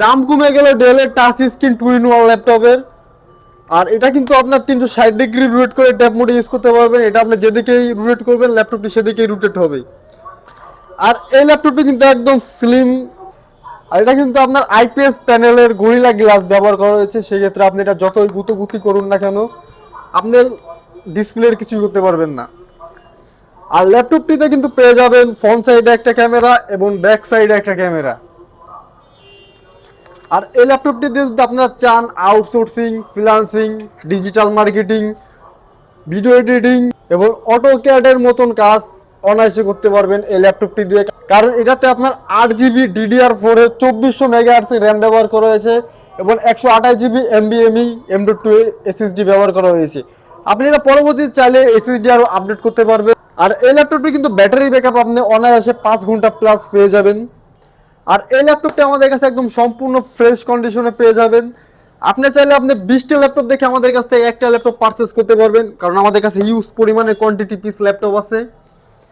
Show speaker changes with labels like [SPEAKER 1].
[SPEAKER 1] দাম কমে গেল ডেলের টাচ স্ক্রিন 2-in-1 ল্যাপটপের। আর এটা কিন্তু আপনার 360 ডিগ্রি রোটেট করে ট্যাব মোডে ইউজ করতে পারবেন। এটা আপনি যেদিকেই রোটেট করবেন ল্যাপটপটি সেদিকেই রোটেট হবে। আর এই ল্যাপটপটি কিন্তু একদম স্লিম। আর এটা কিন্তু আপনার আইপিএস প্যানেলের গরিলা গ্লাস ব্যবহার করা হয়েছে। সেক্ষেত্রে আপনি এটা যতই গুঁতোগুতি করুন না কেন আপনার ডিসপ্লের কিছুই করতে পারবেন না। আর ল্যাপটপটিতে কিন্তু পেয়ে যাবেন ফ্রন্ট সাইডে একটা ক্যামেরা এবং ব্যাক সাইডে একটা ক্যামেরা। আর এই ল্যাপটপটি দিয়ে যদি আপনারা চান outsourcing, freelancing, digital marketing, video editing এবং অটোক্যাডের মতন কাজ অনায়াসে করতে পারবেন এই ল্যাপটপটি দিয়ে। কারণ এটাতে আপনার 8GB DDR4 এর 2400 মেগাহার্টজ র্যাম ব্যবহার করা হয়েছে এবং 128GB NVMe M.2 SSD ব্যবহার করা হয়েছে। আপনি এটা পরবর্তীতে চাইলে SSD আরও আপডেট করতে পারবেন। আর এই ল্যাপটপটি কিন্তু ব্যাটারি ব্যাকআপ আপনি অনায়াসে 5 ঘন্টা প্লাস পেয়ে যাবেন। আর এই ল্যাপটপটি আমাদের কাছে একদম সম্পূর্ণ ফ্রেশ কন্ডিশনে পেয়ে যাবেন। আপনি চাইলে আপনি 20টা ল্যাপটপ দেখে আমাদের কাছ থেকে একটা ল্যাপটপ পারচেস করতে পারবেন, কারণ আমাদের কাছে ইউজ পরিমাণে কোয়ান্টিটি পিস ল্যাপটপ আছে।